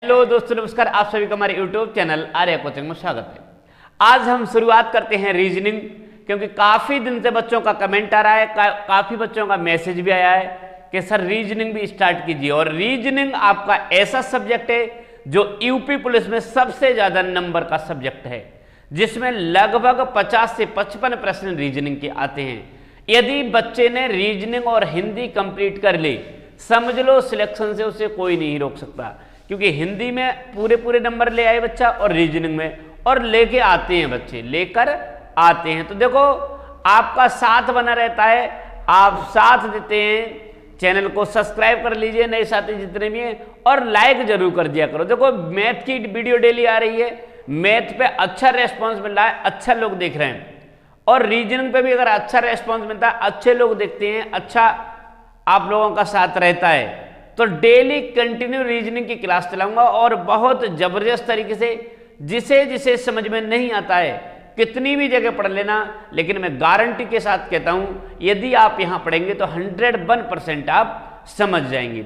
Hello दोस्तों, नमस्कार। आप सभी का हमारे यूट्यूब चैनल आर्या कोचिंग में स्वागत है। आज हम शुरुआत करते हैं रीजनिंग, क्योंकि काफी दिन से बच्चों का कमेंट आ रहा है, काफी बच्चों का मैसेज भी आया है कि सर रीजनिंग भी स्टार्ट कीजिए। और रीजनिंग आपका ऐसा सब्जेक्ट है जो यूपी पुलिस में सबसे ज्यादा नंबर का सब्जेक्ट है, जिसमें लगभग 50 से 55 प्रश्न रीजनिंग के आते हैं। यदि बच्चे ने रीजनिंग और हिंदी कंप्लीट कर ली, समझ लो सिलेक्शन से उसे कोई नहीं रोक सकता, क्योंकि हिंदी में पूरे नंबर ले आए बच्चा और रीजनिंग में और लेके आते हैं, बच्चे लेकर आते हैं। तो देखो, आपका साथ बना रहता है, आप साथ देते हैं। चैनल को सब्सक्राइब कर लीजिए, नए साथी जितने भी हैं, और लाइक जरूर कर दिया करो। देखो, मैथ की वीडियो डेली आ रही है, मैथ पे अच्छा रेस्पॉन्स मिल रहा है, अच्छा लोग देख रहे हैं, और रीजनिंग पे भी अगर अच्छा रेस्पॉन्स मिलता है, अच्छे लोग देखते हैं, अच्छा आप लोगों का साथ रहता है, तो डेली कंटिन्यू रीजनिंग की क्लास चलाऊंगा और बहुत जबरदस्त तरीके से। जिसे जिसे समझ में नहीं आता है, कितनी भी जगह पढ़ लेना, लेकिन मैं गारंटी के साथ कहता हूं, यदि आप यहां पढ़ेंगे तो 101% आप समझ जाएंगे।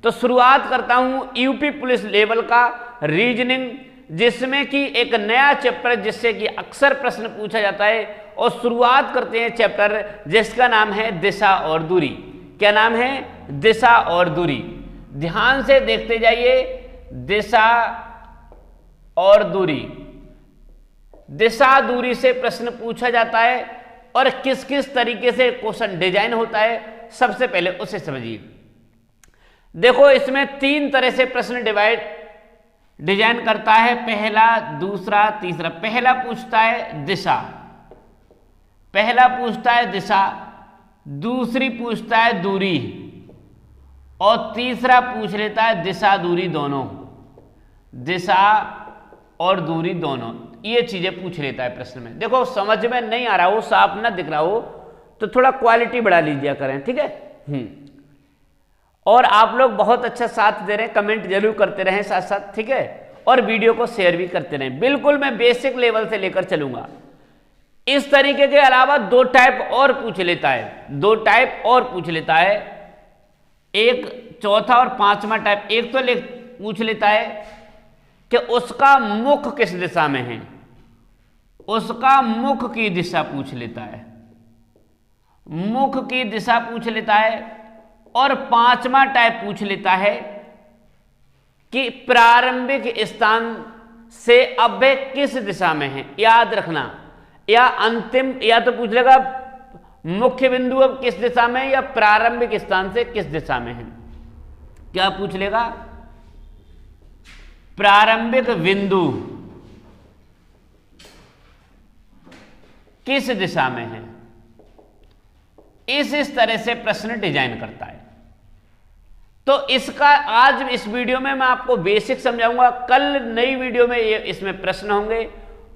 तो शुरुआत करता हूं यूपी पुलिस लेवल का रीजनिंग, जिसमें कि एक नया चैप्टर जिससे कि अक्सर प्रश्न पूछा जाता है। और शुरुआत करते हैं चैप्टर जिसका नाम है दिशा और दूरी। क्या नाम है? दिशा और दूरी। ध्यान से देखते जाइए, दिशा और दूरी। दिशा दूरी से प्रश्न पूछा जाता है और किस किस तरीके से क्वेश्चन डिजाइन होता है, सबसे पहले उसे समझिए। देखो, इसमें 3 तरह से प्रश्न डिजाइन करता है, पहला, दूसरा, तीसरा। पहला पूछता है दिशा, दूसरी पूछता है दूरी, और तीसरा पूछ लेता है दिशा दूरी दोनों। दिशा और दूरी दोनों, ये चीजें पूछ लेता है प्रश्न में। देखो, समझ में नहीं आ रहा हो, साफ ना दिख रहा हो, तो थोड़ा क्वालिटी बढ़ा लीजिए करें, ठीक है। और आप लोग बहुत अच्छा साथ दे रहे हैं, कमेंट जरूर करते रहें साथ साथ, ठीक है, और वीडियो को शेयर भी करते रहें। बिल्कुल मैं बेसिक लेवल से लेकर चलूंगा। इस तरीके के अलावा 2 टाइप और पूछ लेता है, एक चौथा और 5वां टाइप। एक तो पूछ लेता है कि उसका मुख किस दिशा में है, उसका मुख की दिशा पूछ लेता है, मुख की दिशा पूछ लेता है। और 5वां टाइप पूछ लेता है कि प्रारंभिक स्थान से अब किस दिशा में है। याद रखना, या अंतिम, या तो पूछ लेगा मुख्य बिंदु अब किस दिशा में है, या प्रारंभिक स्थान से किस दिशा में है। क्या पूछ लेगा? प्रारंभिक बिंदु किस दिशा में है। इस तरह से प्रश्न डिजाइन करता है। तो इसका आज इस वीडियो में मैं आपको बेसिक समझाऊंगा, कल नई वीडियो में इसमें प्रश्न होंगे।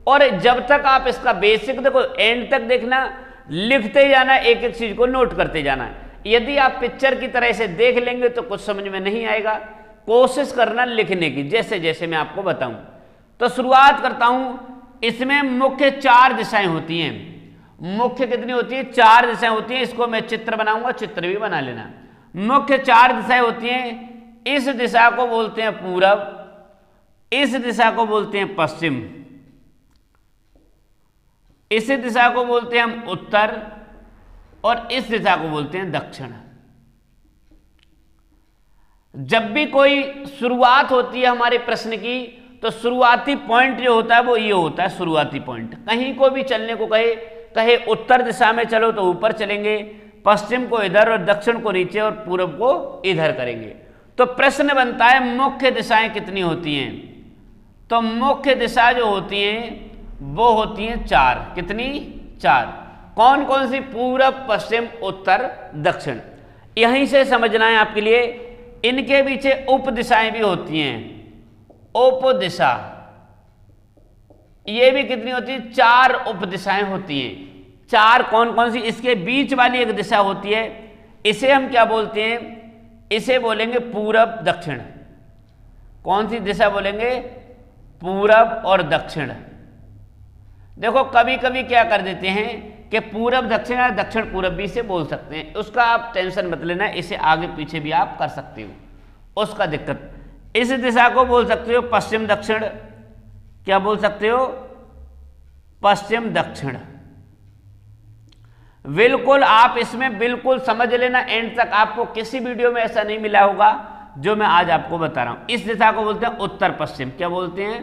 और जब तक आप इसका बेसिक देखो, एंड तक देखना, लिखते जाना, एक एक चीज को नोट करते जाना। यदि आप पिक्चर की तरह से देख लेंगे तो कुछ समझ में नहीं आएगा। कोशिश करना लिखने की, जैसे जैसे मैं आपको बताऊं। तो शुरुआत करता हूं। इसमें मुख्य 4 दिशाएं होती हैं। मुख्य कितनी होती है? 4 दिशाएं होती हैं। इसको मैं चित्र बनाऊंगा, चित्र भी बना लेना। मुख्य 4 दिशाएं होती हैं। इस दिशा को बोलते हैं पूरब, इस दिशा को बोलते हैं पश्चिम, इस दिशा को बोलते हैं हम उत्तर, और इस दिशा को बोलते हैं दक्षिण। जब भी कोई शुरुआत होती है हमारे प्रश्न की, तो शुरुआती पॉइंट जो होता है वो ये होता है शुरुआती पॉइंट। कहीं को भी चलने को कहे उत्तर दिशा में चलो तो ऊपर चलेंगे, पश्चिम को इधर और दक्षिण को नीचे और पूरब को इधर करेंगे। तो प्रश्न बनता है मुख्य दिशाएं कितनी होती हैं। तो मुख्य दिशा जो होती हैं वो होती हैं 4। कितनी? 4। कौन कौन सी? पूरब, पश्चिम, उत्तर, दक्षिण। यहीं से समझना है आपके लिए। इनके पीछे उप दिशाएं भी होती हैं। उप दिशा, ये भी कितनी होती है? 4 उप दिशाएं होती हैं। 4 कौन कौन सी? इसके बीच वाली एक दिशा होती है, इसे हम क्या बोलते हैं? इसे बोलेंगे पूरब, दक्षिण। कौन सी दिशा बोलेंगे? पूरब और दक्षिण। देखो, कभी कभी क्या कर देते हैं कि पूरब दक्षिण या दक्षिण पूरब भी से बोल सकते हैं, उसका आप टेंशन मत लेना, इसे आगे पीछे भी आप कर सकते हो, उसका दिक्कत। इस दिशा को बोल सकते हो पश्चिम दक्षिण। क्या बोल सकते हो? पश्चिम दक्षिण। बिल्कुल आप इसमें बिल्कुल समझ लेना एंड तक, आपको किसी वीडियो में ऐसा नहीं मिला होगा जो मैं आज आपको बता रहा हूं। इस दिशा को बोलते हैं उत्तर पश्चिम। क्या बोलते हैं?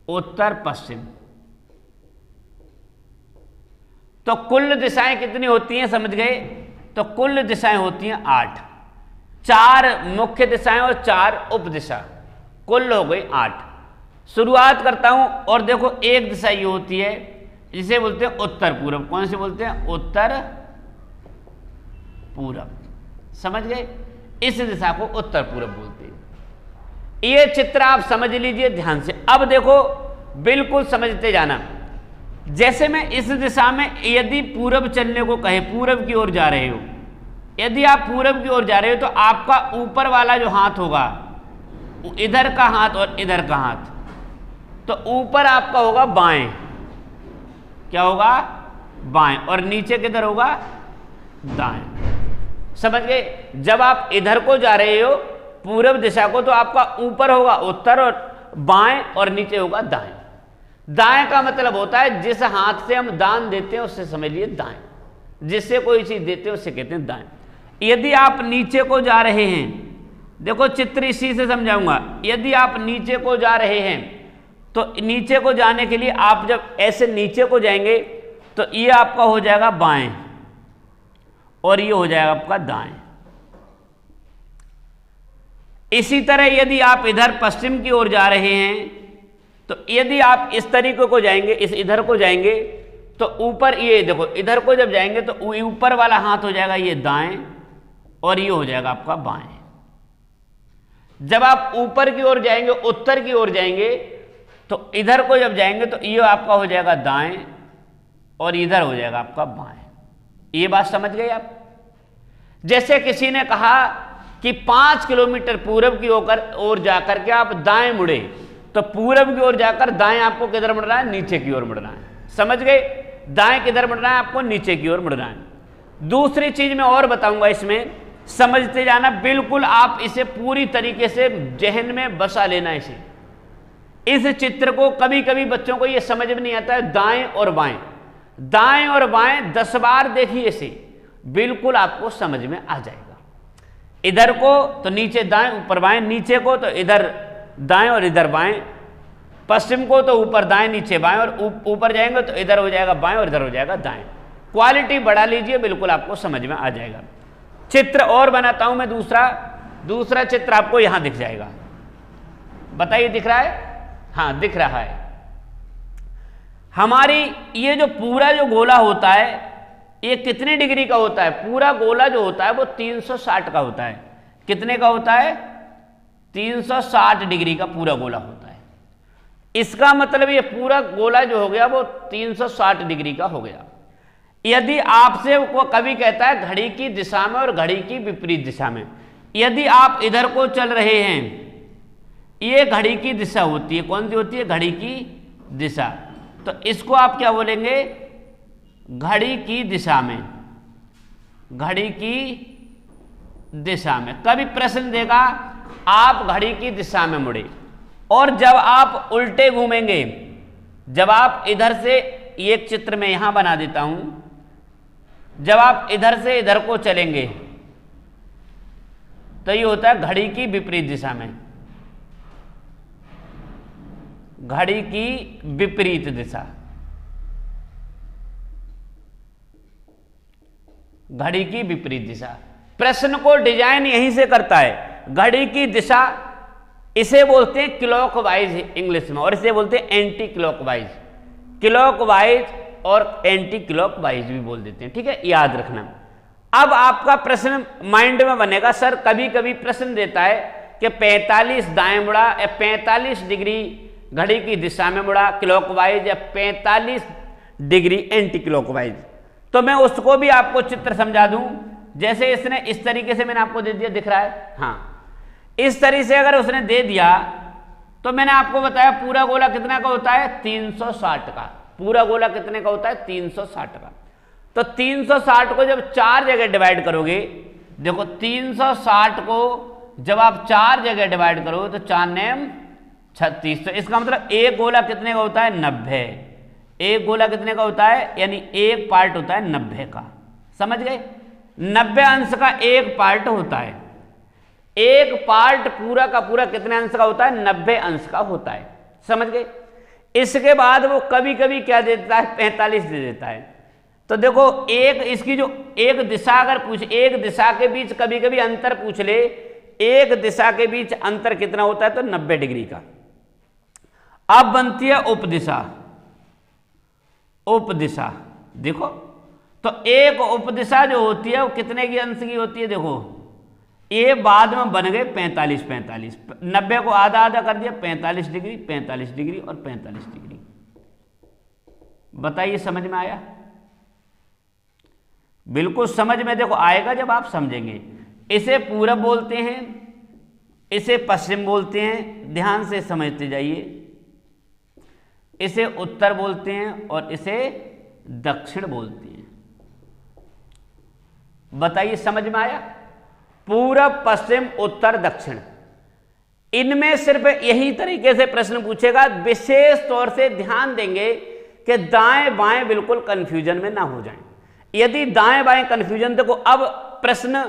उत्तर पश्चिम। तो कुल दिशाएं कितनी होती हैं समझ गए? तो कुल दिशाएं होती हैं 8, 4 मुख्य दिशाएं और 4 उप दिशा, कुल हो गई 8। शुरुआत करता हूं और देखो एक दिशा ये होती है जिसे बोलते हैं उत्तर पूरब। कौन से बोलते हैं? उत्तर पूरब। समझ गए? इस दिशा को उत्तर पूरब बोलते हैं। ये चित्र आप समझ लीजिए ध्यान से। अब देखो बिल्कुल समझते जाना। जैसे मैं इस दिशा में यदि पूरब चलने को कहे, पूरब की ओर जा रहे हो, यदि आप पूरब की ओर जा रहे हो तो आपका ऊपर वाला जो हाथ होगा, इधर का हाथ और इधर का हाथ, तो ऊपर आपका होगा बाएं। क्या होगा? बाएं। और नीचे किधर होगा? दाएं। समझ गए? जब आप इधर को जा रहे हो पूरब दिशा को, तो आपका ऊपर होगा उत्तर और बाएं और नीचे होगा दाएं। दाएं का मतलब होता है जिस हाथ से हम दान देते हैं उससे समझ लिए दाएं, जिससे कोई चीज देते हैं उससे कहते हैं दाएं। यदि आप नीचे को जा रहे हैं, देखो चित्र इसी से समझाऊंगा। यदि आप नीचे को जा रहे हैं तो नीचे को जाने के लिए आप जब ऐसे नीचे को जाएंगे तो ये आपका हो जाएगा बाएं और ये हो जाएगा आपका दाएं। इसी तरह यदि आप इधर पश्चिम की ओर जा रहे हैं तो यदि आप इस तरीके को जाएंगे, इस इधर को जाएंगे तो ऊपर ये देखो, इधर को जब जाएंगे तो ऊपर वाला हाथ हो जाएगा ये दाएं और ये हो जाएगा आपका बाएं। जब आप ऊपर की ओर जाएंगे, उत्तर की ओर जाएंगे, तो इधर को जब जाएंगे तो ये आपका हो जाएगा दाएं और इधर हो जाएगा आपका बाएं। ये बात समझ गए आप? जैसे किसी ने कहा कि 5 किलोमीटर पूरब की ओर जाकर के आप दाएं मुड़े, तो पूरब की ओर जाकर दाएं आपको किधर मुड़ना है? नीचे की ओर मुड़ना है। समझ गए? दाएं किधर मुड़ना है? आपको नीचे की ओर मुड़ना है। दूसरी चीज मैं और बताऊंगा, इसमें समझते जाना। बिल्कुल आप इसे पूरी तरीके से जहन में बसा लेना। इस चित्र को कभी कभी बच्चों को यह समझ में नहीं आता है, दाएं और बाएं, दाएं और बाएं 10 बार देखिए इसे, बिल्कुल आपको समझ में आ जाएगा। इधर को तो नीचे दाएं ऊपर बाएं, नीचे को तो इधर दाएं और इधर बाएं, पश्चिम को तो ऊपर दाएं नीचे बाएं, और ऊपर जाएंगे तो इधर हो जाएगा बाएं और इधर हो जाएगा दाएं। क्वालिटी बढ़ा लीजिए, बिल्कुल आपको समझ में आ जाएगा। चित्र और बनाता हूं मैं, दूसरा चित्र आपको यहां दिख जाएगा। बताइए दिख रहा है? हाँ दिख रहा है। हमारी ये जो पूरा जो गोला होता है ये कितने डिग्री का होता है? पूरा गोला जो होता है वो 360 का होता है। कितने का होता है? 360 डिग्री का पूरा गोला होता है। इसका मतलब ये पूरा गोला जो हो गया वो 360 डिग्री का हो गया। यदि आपसे वो कभी कहता है घड़ी की दिशा में और घड़ी की विपरीत दिशा में, यदि आप इधर को चल रहे हैं, ये घड़ी की दिशा होती है। कौन सी होती है? घड़ी की दिशा। तो इसको आप क्या बोलेंगे? घड़ी की दिशा में। घड़ी की दिशा में। कभी प्रश्न देगा आप घड़ी की दिशा में मुड़े, और जब आप उल्टे घूमेंगे, जब आप इधर से, एक चित्र में यहां बना देता हूं, जब आप इधर से इधर को चलेंगे तो ये होता है घड़ी की विपरीत दिशा में। घड़ी की विपरीत दिशा। घड़ी की विपरीत दिशा। प्रश्न को डिजाइन यहीं से करता है। घड़ी की दिशा, इसे बोलते हैं क्लॉकवाइज इंग्लिश में, और इसे बोलते हैं एंटी क्लॉकवाइज। क्लॉकवाइज और एंटी क्लॉकवाइज भी बोल देते हैं। ठीक है, याद रखना। अब आपका प्रश्न माइंड में बनेगा, सर कभी कभी प्रश्न देता है कि 45 दाएं मुड़ा या 45 डिग्री घड़ी की दिशा में मुड़ा क्लॉकवाइज, या 45 डिग्री एंटी क्लॉकवाइज। तो मैं उसको भी आपको चित्र समझा दूं। जैसे इसने इस तरीके से मैंने आपको दे दिया, दिख रहा है? हाँ, इस तरीके से अगर उसने दे दिया तो मैंने आपको बताया पूरा गोला कितना का होता है? 360 का। पूरा गोला कितने का होता है? 360 का। तो 360 को जब 4 जगह डिवाइड करोगे, देखो 360 को जब आप 4 जगह डिवाइड करो तो 4 नेम 36। तो इसका मतलब एक गोला कितने का होता है? 90। एक गोला कितने का होता है? यानी एक पार्ट होता है 90 का। समझ गए? 90 अंश का एक पार्ट होता है। एक पार्ट पूरा का पूरा कितने अंश का होता है? 90 अंश का होता है। समझ गए? इसके बाद वो कभी कभी क्या देता है? 45 दे देता है। तो देखो एक इसकी जो एक दिशा अगर एक दिशा के बीच कभी कभी अंतर पूछ ले, एक दिशा के बीच अंतर कितना होता है? तो 90 डिग्री का। अब बनती है उपदिशा। उपदिशा देखो, तो एक उपदिशा जो होती है वो कितने की अंश की होती है? देखो ये बाद में बन गए 45 45। 90 को आधा आधा कर दिया, 45 डिग्री 45 डिग्री और 45 डिग्री। बताइए समझ में आया? बिल्कुल समझ में देखो आएगा जब आप समझेंगे। इसे पूरब बोलते हैं, इसे पश्चिम बोलते हैं, ध्यान से समझते जाइए। इसे उत्तर बोलते हैं और इसे दक्षिण बोलते हैं। बताइए समझ में आया? पूरब पश्चिम उत्तर दक्षिण, इनमें सिर्फ यही तरीके से प्रश्न पूछेगा। विशेष तौर से ध्यान देंगे कि दाएं बाएं बिल्कुल कंफ्यूजन में ना हो जाएं। यदि दाएं बाएं कंफ्यूजन, देखो अब प्रश्न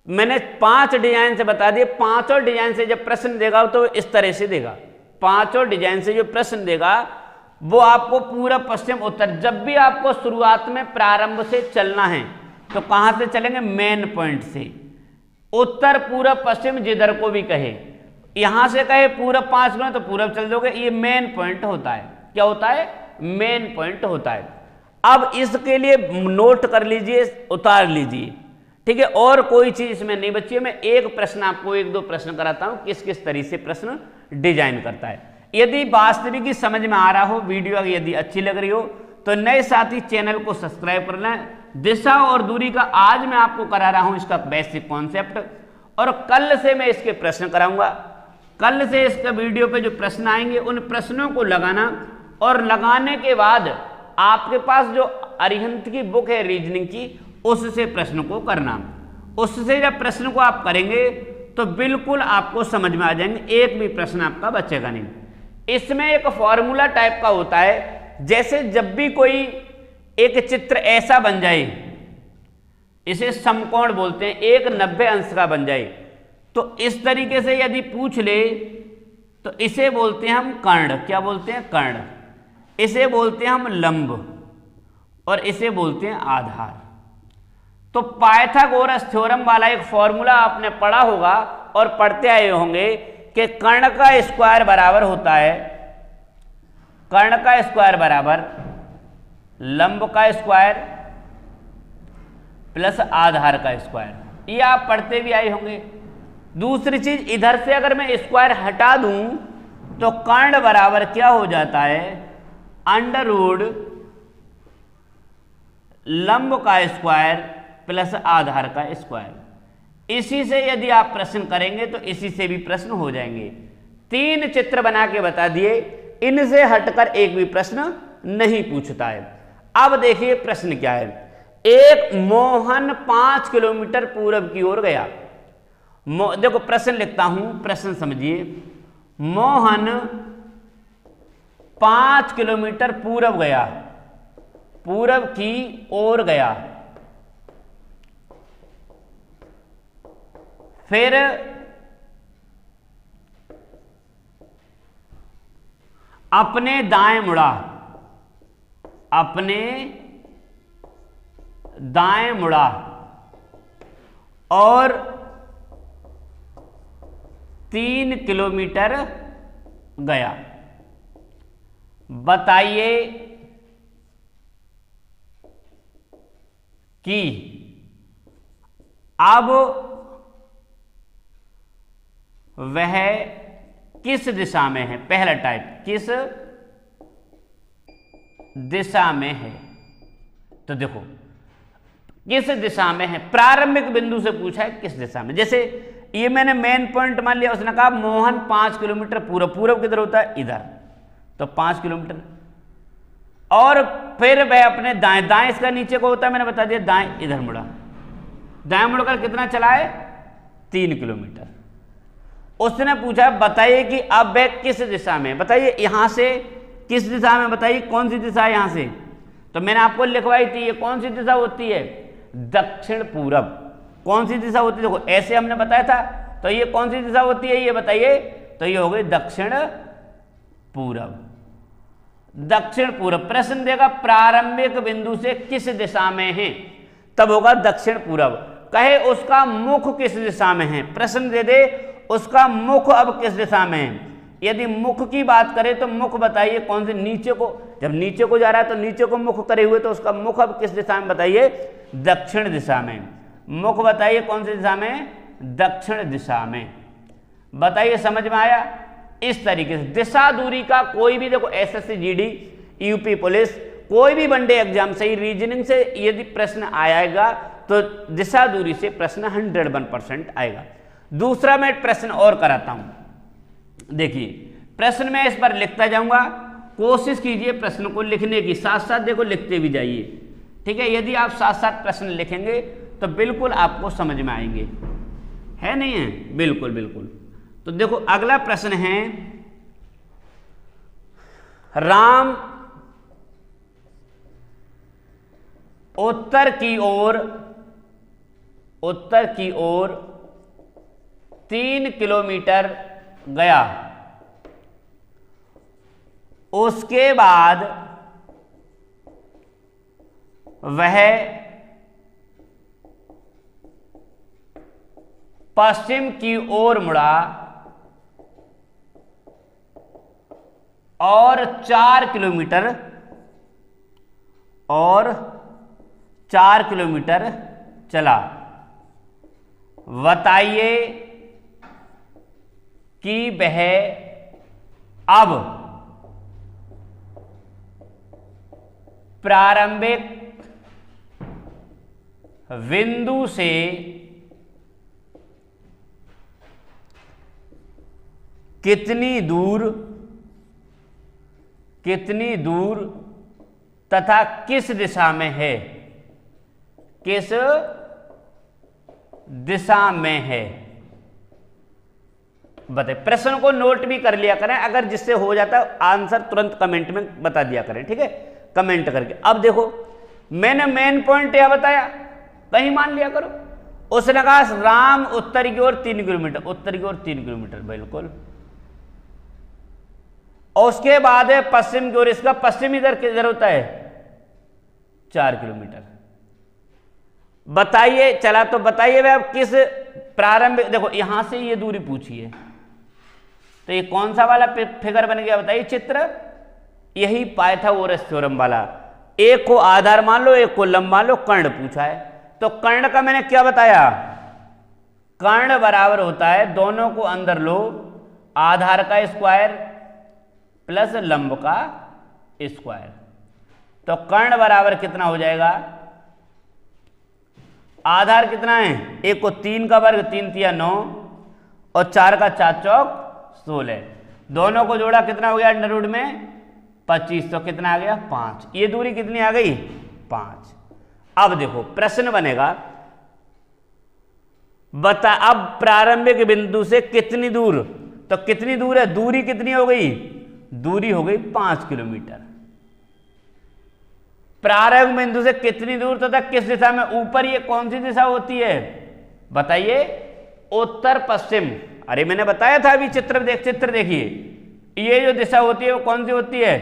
मैंने 5 डिजाइन से बता दिए। 5 डिजाइन से जब प्रश्न देगा तो इस तरह से देगा। 5 डिजाइन से जो प्रश्न देगा वो आपको पूरब पश्चिम उत्तर, जब भी आपको शुरुआत में प्रारंभ से चलना है तो कहां से चलेंगे? मेन पॉइंट से। उत्तर पूरब पश्चिम जिधर को भी कहे, यहां से कहे पूरब 5 किलोमीटर तो पूरब चल दोगे। ये मेन पॉइंट होता है। क्या होता है? मेन पॉइंट होता है। अब इसके लिए नोट कर लीजिए, उतार लीजिए, ठीक है? और कोई चीज इसमें नहीं बची है। मैं एक प्रश्न आपको 1-2 प्रश्न कराता हूं किस किस तरीके से प्रश्न डिजाइन करता है। यदि वास्तविक समझ में आ रहा हो, वीडियो यदि अच्छी लग रही हो तो नए साथी चैनल को सब्सक्राइब कर लें। दिशा और दूरी का आज मैं आपको करा रहा हूं इसका बेसिक कॉन्सेप्ट, और कल से मैं इसके प्रश्न कराऊंगा। कल से इसका वीडियो पे जो प्रश्न आएंगे उन प्रश्नों को लगाना, और लगाने के बाद आपके पास जो अरिहंत की बुक है रीजनिंग की, उससे प्रश्न को करना। उससे जब प्रश्न को आप करेंगे तो बिल्कुल आपको समझ में आ जाएंगे, एक भी प्रश्न आपका बचेगा नहीं। इसमें एक फॉर्मूला टाइप का होता है, जैसे जब भी कोई एक चित्र ऐसा बन जाए, इसे समकोण बोलते हैं, एक 90 अंश का बन जाए, तो इस तरीके से यदि पूछ ले तो इसे बोलते हैं हम कर्ण। क्या बोलते हैं? कर्ण। इसे बोलते हैं हम लंब, और इसे बोलते हैं आधार। तो पाइथागोरस थ्योरम वाला एक फॉर्मूला आपने पढ़ा होगा और पढ़ते आए होंगे कि कर्ण का स्क्वायर बराबर होता है, कर्ण का स्क्वायर बराबर लंब का स्क्वायर प्लस आधार का स्क्वायर। ये आप पढ़ते भी आए होंगे। दूसरी चीज, इधर से अगर मैं स्क्वायर हटा दूं तो कर्ण बराबर क्या हो जाता है? अंडर रूट लंब का स्क्वायर प्लस आधार का स्क्वायर। इसी से यदि आप प्रश्न करेंगे तो इसी से भी प्रश्न हो जाएंगे। 3 चित्र बना के बता दिए, इनसे हटकर एक भी प्रश्न नहीं पूछता है। अब देखिए प्रश्न क्या है। एक मोहन 5 किलोमीटर पूरब की ओर गया। देखो प्रश्न लिखता हूं, प्रश्न समझिए। मोहन 5 किलोमीटर पूरब गया, पूरब की ओर गया। फिर अपने दाएं मुड़ा, अपने दाएं मुड़ा और 3 किलोमीटर गया। बताइए कि अब वह किस दिशा में है। पहला टाइप, किस दिशा में है। तो देखो किस दिशा में है, प्रारंभिक बिंदु से पूछा है किस दिशा में। जैसे ये मैंने मेन पॉइंट मान लिया, उसने कहा मोहन 5 किलोमीटर पूरब। पूरब किधर होता है? इधर। तो 5 किलोमीटर। और फिर वह अपने दाएं, दाएं इसका नीचे को होता है, मैंने बता दिया दाएं, इधर मुड़ा। दाएं मुड़कर कितना चला है? 3 किलोमीटर। उसने पूछा बताइए कि अब वह किस दिशा में, बताइए यहां से किस दिशा में, बताइए कौन सी दिशा है यहां से। तो मैंने आपको लिखवाई थी, ये कौन सी दिशा होती है, दक्षिण पूरब। कौन सी दिशा होती है, देखो ऐसे हमने बताया था, तो ये कौन सी दिशा होती है ये बताइए, तो ये हो गई दक्षिण पूरब। दक्षिण पूरब। प्रश्न देगा प्रारंभिक बिंदु से किस दिशा में है, तब होगा दक्षिण पूरब। कहे उसका मुख किस दिशा में है, प्रश्न दे दे उसका मुख अब किस दिशा में है। यदि मुख की बात करें तो मुख बताइए कौन से, नीचे को, जब नीचे को जा रहा है तो नीचे को मुख करे हुए, तो उसका मुख अब किस दिशा में बताइए, दक्षिण दिशा में। मुख बताइए कौन सी दिशा में, दक्षिण दिशा में। बताइए समझ में आया। इस तरीके से दिशा दूरी का कोई भी, देखो एसएससी जीडी यूपी पुलिस कोई भी वनडे एग्जाम से ही रीजनिंग से यदि प्रश्न आएगा तो दिशा दूरी से प्रश्न 101% आएगा। दूसरा मैं प्रश्न और कराता हूं, देखिए प्रश्न में इस पर लिखता जाऊंगा, कोशिश कीजिए प्रश्न को लिखने की, साथ साथ देखो लिखते भी जाइए, ठीक है। यदि आप साथ साथ प्रश्न लिखेंगे तो बिल्कुल आपको समझ में आएंगे, है नहीं है, बिल्कुल बिल्कुल। तो देखो अगला प्रश्न है, राम उत्तर की ओर 3 किलोमीटर गया, उसके बाद वह पश्चिम की ओर मुड़ा और 4 किलोमीटर चला। बताइए कि वह अब प्रारंभिक बिंदु से कितनी दूर तथा किस दिशा में है, किस दिशा में है। बताइए, प्रश्न को नोट भी कर लिया करें, अगर जिससे हो जाता है आंसर तुरंत कमेंट में बता दिया करें, ठीक है, कमेंट करके। अब देखो मैंने मेन पॉइंट यह बताया, कहीं मान लिया करो। उसने कहा राम उत्तर की ओर 3 किलोमीटर, उत्तर की ओर 3 किलोमीटर, बिल्कुल। और उसके बाद है पश्चिम की ओर, इसका पश्चिम इधर किधर होता है, 4 किलोमीटर। बताइए, चला तो बताइए भाई अब किस प्रारंभिक, देखो यहां से ये दूरी पूछी है, तो ये कौन सा वाला फिगर बन गया बताइए, चित्र, यही पाइथागोरस थ्योरम वाला। एक को आधार मान लो, एक को लंब मान लो, कर्ण पूछा है। तो कर्ण का मैंने क्या बताया, कर्ण बराबर होता है दोनों को अंदर लो, आधार का स्क्वायर प्लस लंब का स्क्वायर। तो कर्ण बराबर कितना हो जाएगा, आधार कितना है, एक को 3 का वर्ग, 3 तिया 9 और 4 का 4 चौक 16, दोनों को जोड़ा कितना हो गया अंडर रूट में 25, तो कितना आ गया 5। ये दूरी कितनी आ गई 5। अब देखो प्रश्न बनेगा, बता अब प्रारंभिक बिंदु से कितनी दूर, तो कितनी दूर है, दूरी कितनी हो गई, दूरी हो गई 5 किलोमीटर। प्रारंभिक बिंदु से कितनी दूर तथा किस दिशा में, ऊपर ये कौन सी दिशा होती है बताइए, उत्तर पश्चिम। अरे मैंने बताया था अभी, चित्र देखिए, ये जो दिशा होती है वो कौन सी होती है,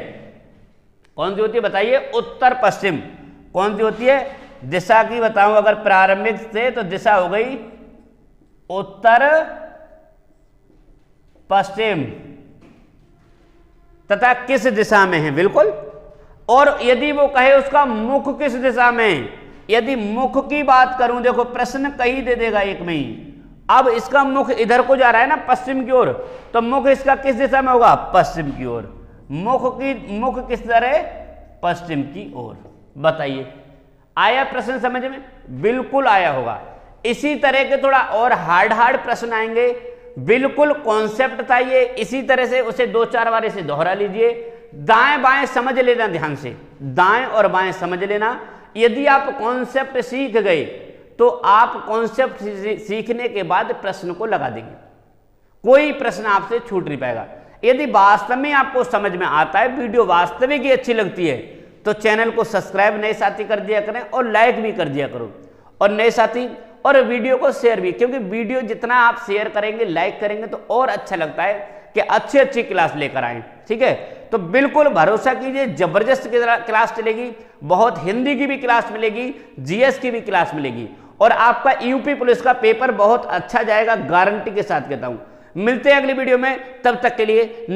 कौन सी होती है बताइए, उत्तर पश्चिम। कौन सी होती है, दिशा की बताऊं अगर प्रारंभिक से, तो दिशा हो गई उत्तर पश्चिम तथा किस दिशा में है, बिल्कुल। और यदि वो कहे उसका मुख किस दिशा में, यदि मुख की बात करूं, देखो प्रश्न कहीं दे देगा एक में ही। अब इसका मुख इधर को जा रहा है ना पश्चिम की ओर, तो मुख इसका किस दिशा में होगा, पश्चिम की ओर। मुख किस तरह, पश्चिम की ओर। बताइए आया प्रश्न समझ में, बिल्कुल आया होगा। इसी तरह के थोड़ा और हार्ड प्रश्न आएंगे, बिल्कुल कॉन्सेप्ट था ये, इसी तरह से उसे 2-4 बार इसे दोहरा लीजिए। दाएं बाएं समझ लेना, ध्यान से दाएं और बाएं समझ लेना। यदि आप कॉन्सेप्ट सीख गए तो आप कॉन्सेप्ट सीखने के बाद प्रश्न को लगा देंगे। कोई प्रश्न आपसे छूट नहीं पाएगा। यदि वास्तव में आपको समझ में आता है, वीडियो वास्तविक ही अच्छी लगती है, तो चैनल को सब्सक्राइब नए साथी कर दिया करें और लाइक भी कर दिया करो, और नए साथी और वीडियो को शेयर भी, क्योंकि वीडियो जितना आप शेयर करेंगे, लाइक करेंगे, तो और अच्छा लगता है कि अच्छी अच्छी क्लास लेकर आए। ठीक है, तो बिल्कुल भरोसा कीजिए, जबरदस्त क्लास चलेगी, बहुत हिंदी की भी क्लास मिलेगी, जीएस की भी क्लास मिलेगी, और आपका यूपी पुलिस का पेपर बहुत अच्छा जाएगा, गारंटी के साथ कहता हूं। मिलते हैं अगली वीडियो में, तब तक के लिए